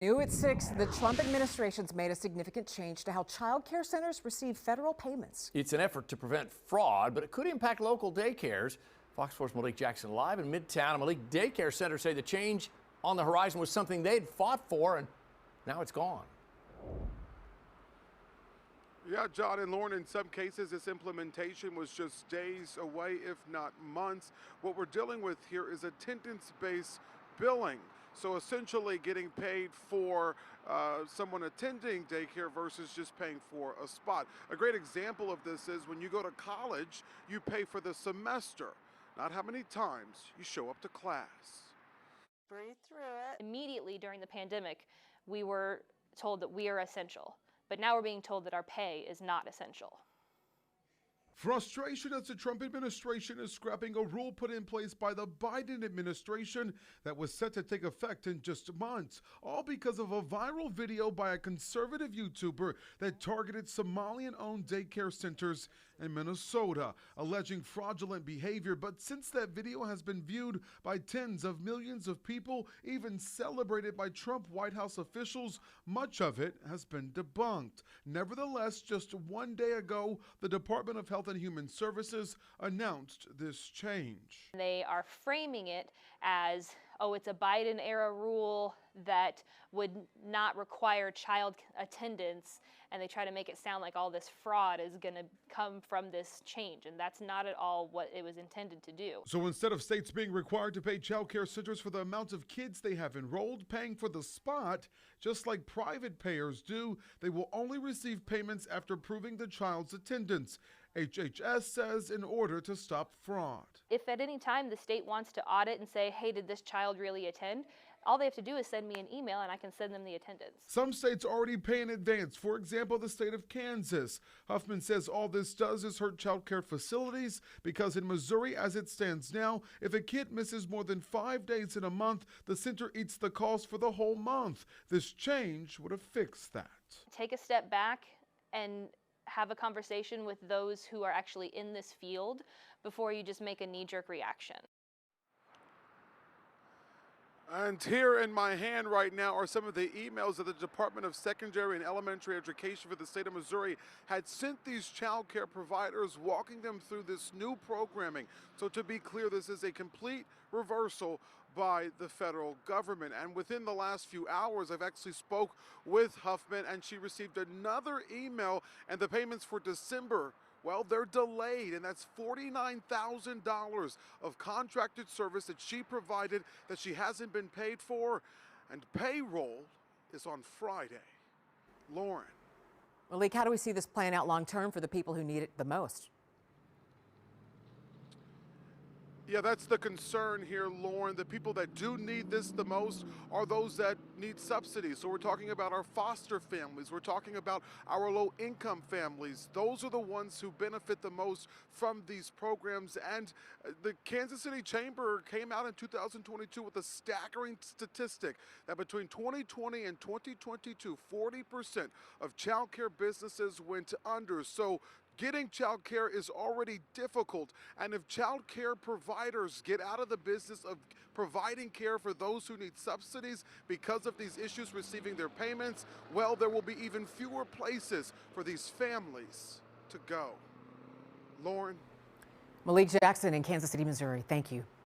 New at 6, the Trump administration's made a significant change to how child care centers receive federal payments. It's an effort to prevent fraud, but it could impact local daycares. Fox 4's Malik Jackson live in Midtown. And Malik, daycare centers say the change on the horizon was something they'd fought for, and now it's gone. Yeah, John and Lauren, in some cases, this implementation was just days away, if not months. What we're dealing with here is attendance-based billing. So essentially getting paid for someone attending daycare versus just paying for a spot. A great example of this is when you go to college, you pay for the semester, not how many times you show up to class. Breathe through it. Immediately during the pandemic, we were told that we are essential, but now we're being told that our pay is not essential. Frustration as the Trump administration is scrapping a rule put in place by the Biden administration that was set to take effect in just months, all because of a viral video by a conservative YouTuber that targeted Somalian-owned daycare centers in Minnesota, alleging fraudulent behavior. But since that video has been viewed by tens of millions of people, even celebrated by Trump White House officials, much of it has been debunked. Nevertheless, just one day ago, the Department of Health and Human Services announced this change. They are framing it as, oh, it's a Biden-era rule that would not require child attendance, and they try to make it sound like all this fraud is going to come from this change, and that's not at all what it was intended to do. So instead of states being required to pay child care centers for the amount of kids they have enrolled, paying for the spot, just like private payers do, they will only receive payments after proving the child's attendance. HHS says in order to stop fraud. If at any time the state wants to audit and say, hey, did this child really attend? All they have to do is send me an email and I can send them the attendance. Some states already pay in advance. For example, the state of Kansas. Huffman says all this does is hurt child care facilities because in Missouri, as it stands now, if a kid misses more than 5 days in a month, the center eats the cost for the whole month. This change would have fixed that. Take a step back and have a conversation with those who are actually in this field before you just make a knee-jerk reaction. And here in my hand right now are some of the emails that the Department of Secondary and Elementary Education for the state of Missouri had sent these child care providers, walking them through this new programming. So to be clear, this is a complete reversal by the federal government. And within the last few hours, I've actually spoke with Huffman, and she received another email, and the payments for December, well, they're delayed, and that's $49,000 of contracted service that she provided that she hasn't been paid for, and payroll is on Friday. Lauren. Malik, how do we see this playing out long term for the people who need it the most? Yeah, that's the concern here, Lauren. The people that do need this the most are those that need subsidies. So we're talking about our foster families. We're talking about our low-income families. Those are the ones who benefit the most from these programs. And the Kansas City Chamber came out in 2022 with a staggering statistic that between 2020 and 2022, 40% of child care businesses went under. So getting child care is already difficult, and if child care providers get out of the business of providing care for those who need subsidies because of these issues receiving their payments, well, there will be even fewer places for these families to go. Lauren. Malik Jackson in Kansas City, Missouri. Thank you.